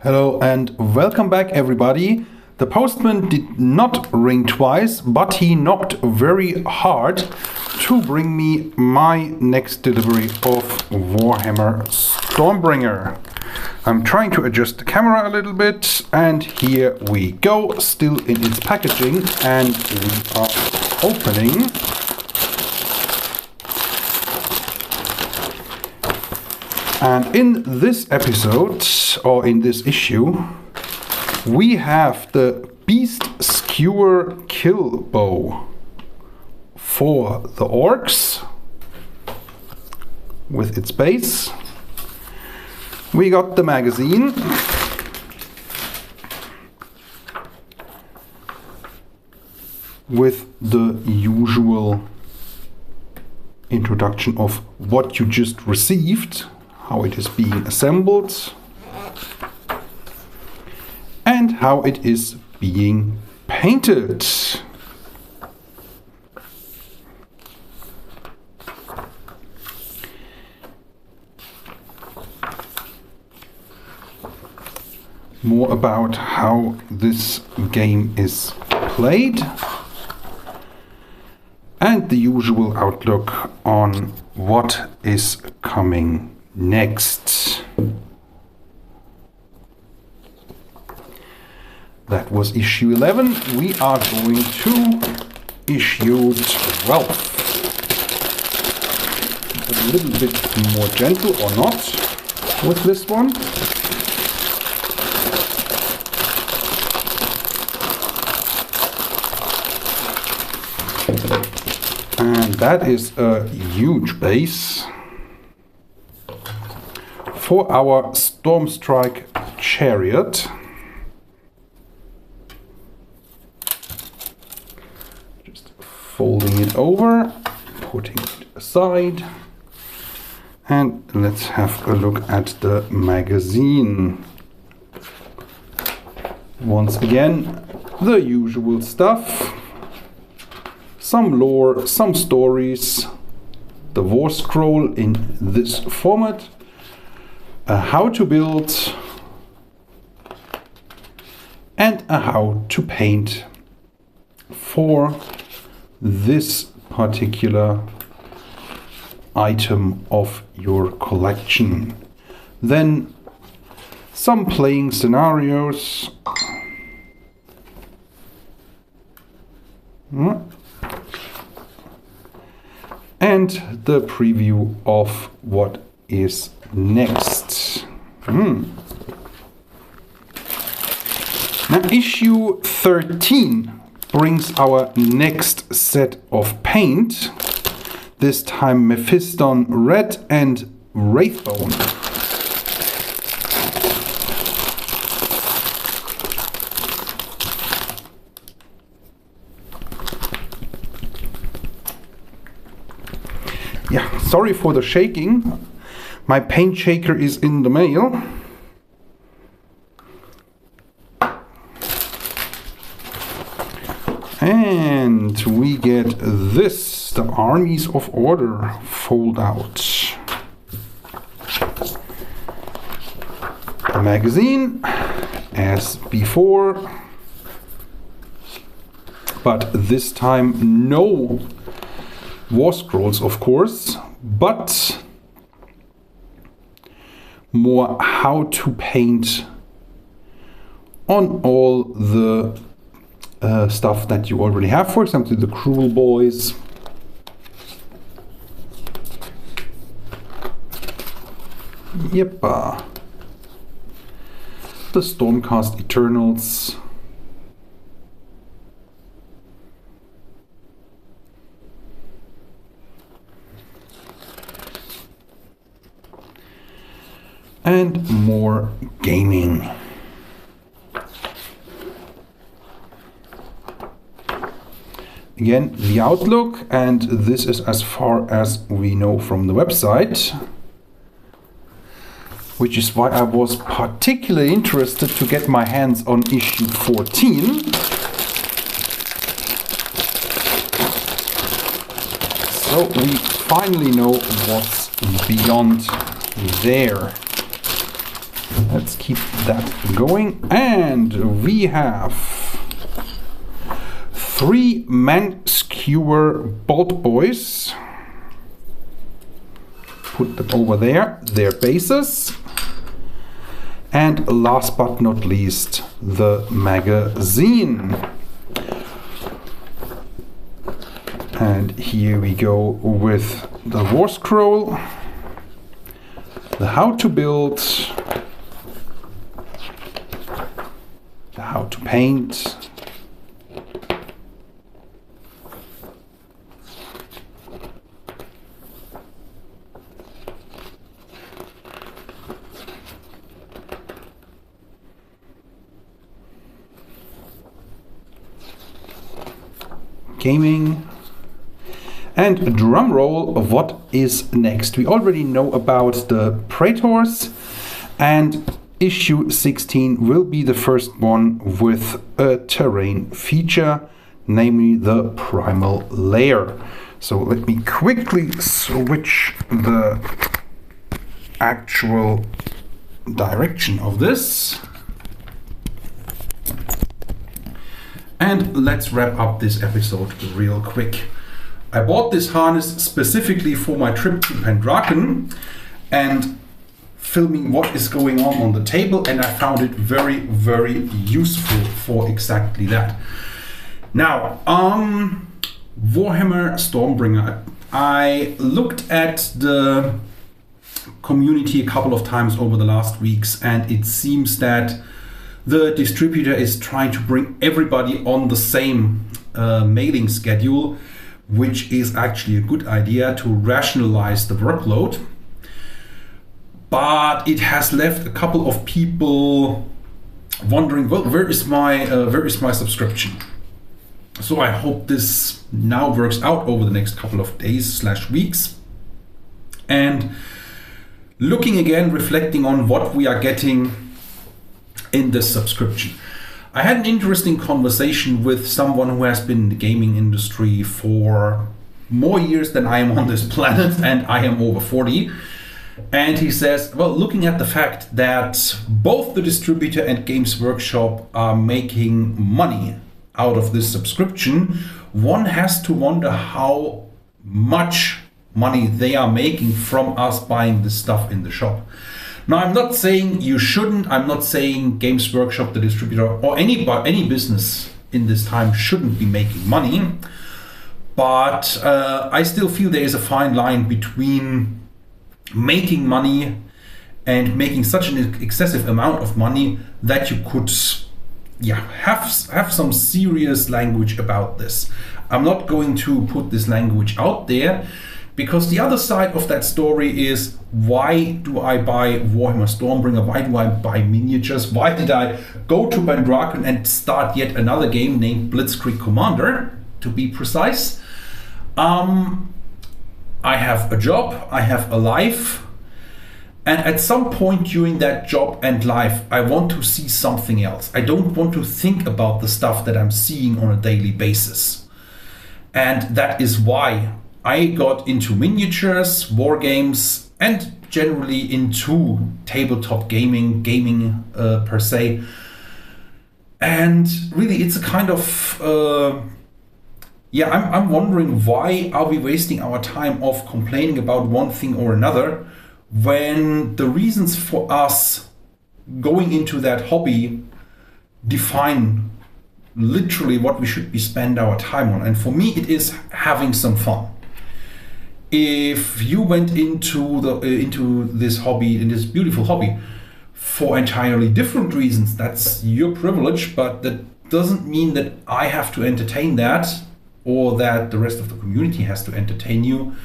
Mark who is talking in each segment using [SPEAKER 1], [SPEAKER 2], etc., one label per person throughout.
[SPEAKER 1] Hello and welcome back, everybody. The postman did not ring twice, but he knocked very hard to bring me my next delivery of Warhammer Stormbringer. I'm trying to adjust the camera a little bit, and here we go, still in its packaging, and we are opening. And in this episode, or in this issue, we have the Beast Skewer Kill Bow for the orcs with its base. We got the magazine. With the usual introduction of what you just received, how it is being assembled, and how it is being painted. More about how this game is played, and the usual outlook on what is coming next. That was issue 11. We are going to issue 12. A little bit more gentle, or not, with this one. And that is a huge base for our Stormstrike chariot. Just folding it over, putting it aside, and let's have a look at the magazine. Once again, the usual stuff. Some lore, some stories, the war scroll in this format, a how to build, and a how to paint for this particular item of your collection. Then some playing scenarios. And the preview of what is next. Now, issue 13 brings our next set of paint. This time Mephiston Red and Wraithbone. Yeah, sorry for the shaking. My paint shaker is in the mail. And we get this, the Armies of Order fold out. The magazine, as before, but this time no war scrolls, of course, but more how to paint on all the stuff that you already have. For example, the Cruel Boys, the Stormcast Eternals, and more gaming. Again, the outlook, and this is as far as we know from the website, which is why I was particularly interested to get my hands on issue 14. So we finally know what's beyond there. Let's keep that going. And we have 3 Man Skewer Bolt Boys. Put them over there, their bases. And last but not least, the magazine. And here we go with the War Scroll, the how to build, the how to paint, gaming, and drum roll, what is next? We already know about the Praetors, and issue 16 will be the first one with a terrain feature, namely the Primal Lair. So let me quickly switch the actual direction of this. And let's wrap up this episode real quick. I bought this harness specifically for my trip to Pendraken and filming what is going on the table, and I found it very, very useful for exactly that. Now, Warhammer Stormbringer. I looked at the community a couple of times over the last weeks, and it seems that the distributor is trying to bring everybody on the same mailing schedule, which is actually a good idea to rationalize the workload. But it has left a couple of people wondering, well, where is my subscription? So I hope this now works out over the next couple of days / weeks. And looking again, reflecting on what we are getting in this subscription. I had an interesting conversation with someone who has been in the gaming industry for more years than I am on this planet, and I am over 40. And he says, well, looking at the fact that both the distributor and Games Workshop are making money out of this subscription, one has to wonder how much money they are making from us buying this stuff in the shop. Now, I'm not saying you shouldn't. I'm not saying Games Workshop, the distributor, or any business in this time shouldn't be making money. But I still feel there is a fine line between making money and making such an excessive amount of money that you could have some serious language about this. I'm not going to put this language out there, because the other side of that story is, why do I buy Warhammer Stormbringer? Why do I buy miniatures? Why did I go to Pendraken and start yet another game named Blitzkrieg Commander, to be precise? I have a job, I have a life, and at some point during that job and life, I want to see something else. I don't want to think about the stuff that I'm seeing on a daily basis. And that is why I got into miniatures, war games, and generally into tabletop gaming per se. And really, it's a kind of I'm wondering, why are we wasting our time of complaining about one thing or another, when the reasons for us going into that hobby define literally what we should be spend our time on. And for me, it is having some fun. If you went into this hobby, in this beautiful hobby, for entirely different reasons, that's your privilege, but that doesn't mean that I have to entertain that, or that the rest of the community has to entertain you.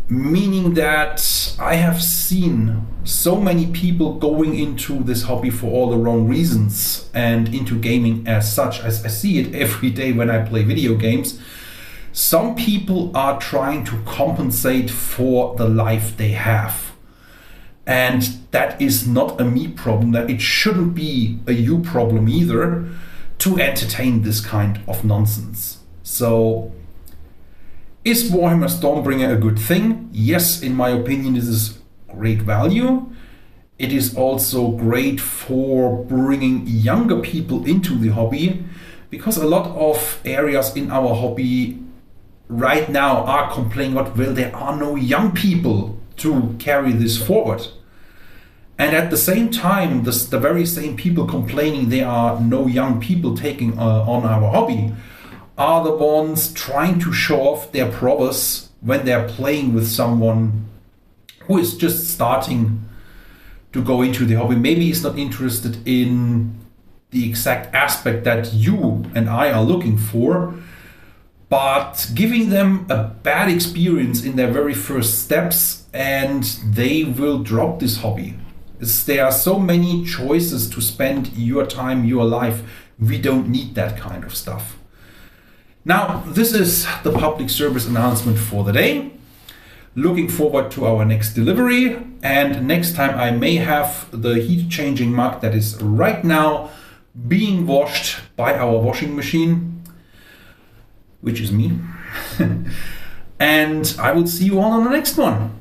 [SPEAKER 1] Meaning that I have seen so many people going into this hobby for all the wrong reasons, and into gaming as such. I see it every day when I play video games. Some people are trying to compensate for the life they have. And that is not a me problem, that it shouldn't be a you problem either, to entertain this kind of nonsense. So, is Warhammer Stormbringer a good thing? Yes, in my opinion, this is great value. it is also great for bringing younger people into the hobby, because a lot of areas in our hobby right now are complaining about, well, there are no young people to carry this forward. And at the same time, the very same people complaining there are no young people taking on our hobby are the ones trying to show off their prowess when they're playing with someone who is just starting to go into the hobby. Maybe he's not interested in the exact aspect that you and I are looking for, but giving them a bad experience in their very first steps, and they will drop this hobby. There are so many choices to spend your time, your life. We don't need that kind of stuff. Now, this is the public service announcement for the day. Looking forward to our next delivery, and next time I may have the heat changing mug that is right now being washed by our washing machine, which is me. And I will see you all on the next one.